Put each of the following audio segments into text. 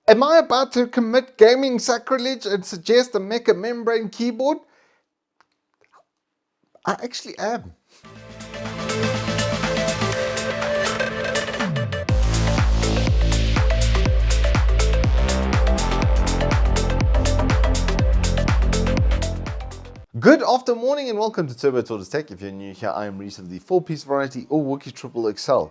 Am I about to commit gaming sacrilege and suggest a Mecha-membrane keyboard? I actually am. Good afternoon, morning, and welcome to Turbo Tortoise Tech. If you're new here, I am Reese of the 4-piece variety or Wooks Triple XL.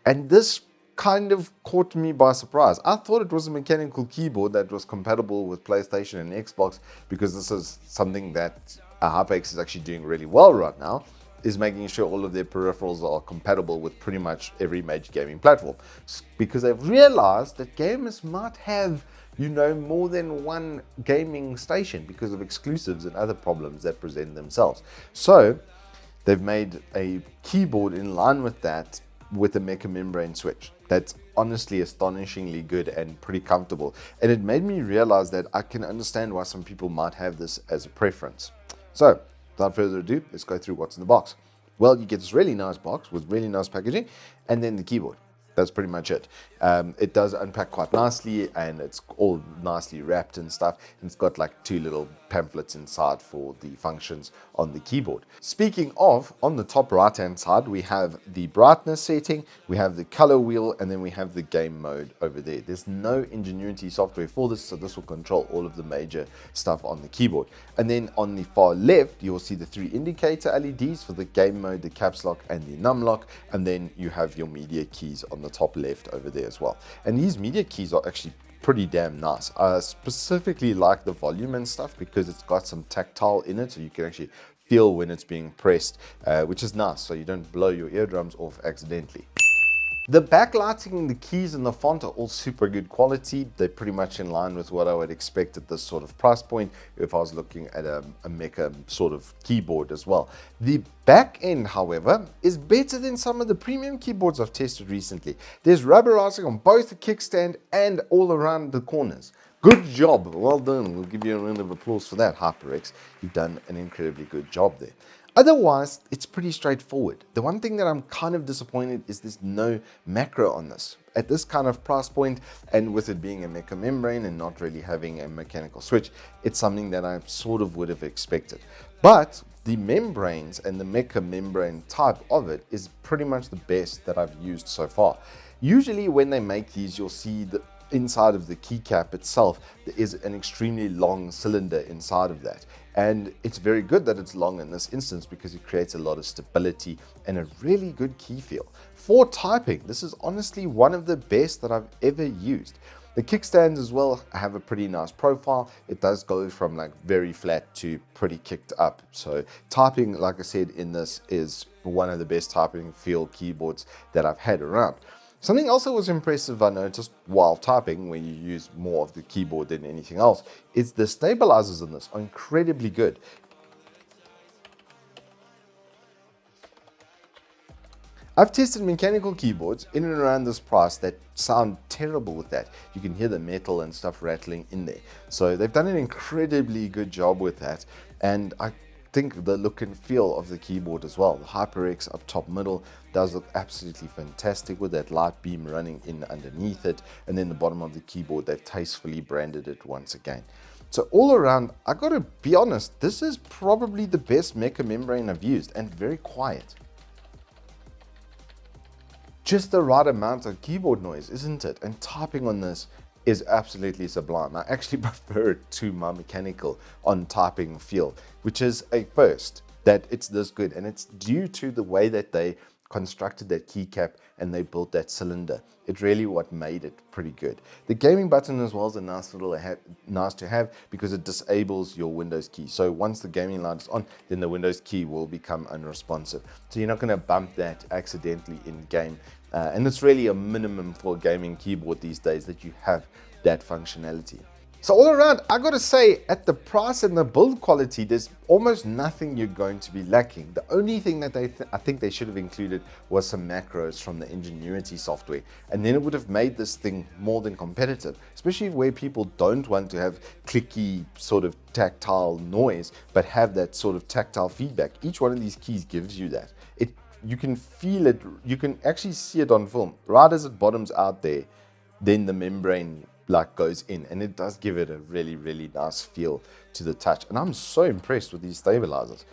And this kind of caught me by surprise. I thought it was a mechanical keyboard that was compatible with PlayStation and Xbox, because this is something that HyperX is actually doing really well right now, is making sure all of their peripherals are compatible with pretty much every major gaming platform. Because they've realized that gamers might have, more than one gaming station because of exclusives and other problems that present themselves. So they've made a keyboard in line with that, with a Mecha-membrane switch. That's honestly astonishingly good and pretty comfortable. And it made me realize that I can understand why some people might have this as a preference. So without further ado, let's go through what's in the box. Well, you get this really nice box with really nice packaging, and then the keyboard. That's pretty much it. It does unpack quite nicely, and it's all nicely wrapped and stuff. And it's got like two little pamphlets inside for the functions on the keyboard. Speaking of, on the top right hand side, we have the brightness setting, we have the color wheel, and then we have the game mode over there. There's no Ingenuity software for this, so this will control all of the major stuff on the keyboard. And then on the far left, you'll see the 3 indicator LEDs for the game mode, the caps lock, and the num lock. And then you have your media keys on the top left over there as well. And these media keys are actually pretty damn nice. I specifically like the volume and stuff because it's got some tactile in it, so you can actually feel when it's being pressed, which is nice, so you don't blow your eardrums off accidentally. The backlighting, the keys, and the font are all super good quality. They're pretty much in line with what I would expect at this sort of price point if I was looking at a Mecha sort of keyboard as well. The back end, however, is better than some of the premium keyboards I've tested recently. There's rubberizing on both the kickstand and all around the corners. Good job, well done. We'll give you a round of applause for that, HyperX. You've done an incredibly good job there. Otherwise, it's pretty straightforward. The one thing that I'm kind of disappointed is there's no macro on this. At this kind of price point, and with it being a Mecha-membrane and not really having a mechanical switch, it's something that I sort of would have expected. But the membranes and the Mecha-membrane type of it is pretty much the best that I've used so far. Usually when they make these, you'll see the inside of the keycap itself, there is an extremely long cylinder inside of that. And it's very good that it's long in this instance because it creates a lot of stability and a really good key feel. For typing, this is honestly one of the best that I've ever used. The kickstands as well have a pretty nice profile. It does go from like very flat to pretty kicked up. So typing, like I said, in this is one of the best typing feel keyboards that I've had around. Something else that was impressive I noticed while typing, when you use more of the keyboard than anything else, is the stabilizers in this are incredibly good. I've tested mechanical keyboards in and around this price that sound terrible with that. You can hear the metal and stuff rattling in there. So they've done an incredibly good job with that, and I think the look and feel of the keyboard as well. The HyperX up top middle does look absolutely fantastic with that light beam running in underneath it, and then the bottom of the keyboard, they've tastefully branded it once again. So all around, I gotta be honest, this is probably the best Mecha-membrane I've used, and very quiet. Just the right amount of keyboard noise, isn't it? And typing on this is absolutely sublime. I actually prefer it to my mechanical on typing feel, which is a first that it's this good, and it's due to the way that they constructed that keycap and they built that cylinder. It's really what made it pretty good. The gaming button as well is a nice little nice to have because it disables your Windows key. So once the gaming light is on, then the Windows key will become unresponsive. So you're not going to bump that accidentally in game. And it's really a minimum for a gaming keyboard these days that you have that functionality. So all around, I gotta say, at the price and the build quality, there's almost nothing you're going to be lacking. The only thing that I think they should have included was some macros from the Ingenuity software, and then it would have made this thing more than competitive, especially where people don't want to have clicky sort of tactile noise, but have that sort of tactile feedback. Each one of these keys gives you that. You can feel it, you can actually see it on film. Right as it bottoms out there, then the membrane goes in, and it does give it a really, really nice feel to the touch. And I'm so impressed with these stabilizers.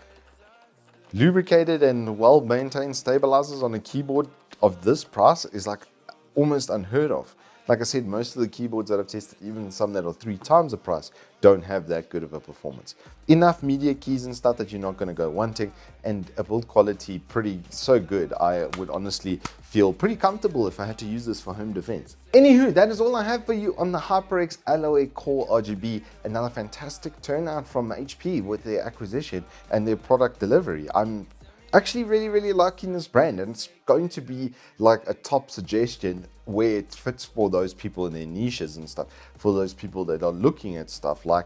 Lubricated and well-maintained stabilizers on a keyboard of this price is like almost unheard of. Like I said, most of the keyboards that I've tested, even some that are 3 times the price, don't have that good of a performance. Enough media keys and stuff that you're not going to go wanting, and a build quality so good. I would honestly feel pretty comfortable if I had to use this for home defense. Anywho, that is all I have for you on the HyperX Alloy Core RGB. Another fantastic turnout from HP with their acquisition and their product delivery. I'm actually really liking this brand, and it's going to be like a top suggestion where it fits for those people in their niches and stuff, for those people that are looking at stuff like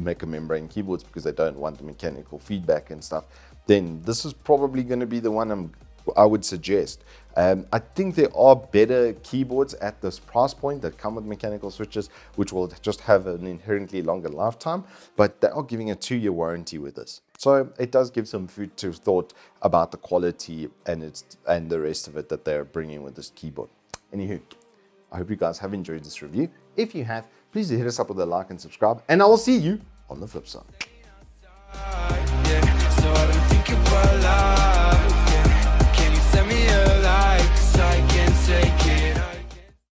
Mecha-membrane keyboards because they don't want the mechanical feedback and stuff. Then this is probably going to be the one I would suggest. I think there are better keyboards at this price point that come with mechanical switches, which will just have an inherently longer lifetime, but they are giving a 2-year warranty with this. So it does give some food to thought about the quality and the rest of it that they're bringing with this keyboard. Anywho, I hope you guys have enjoyed this review. If you have, please hit us up with a like and subscribe, and I will see you on the flip side.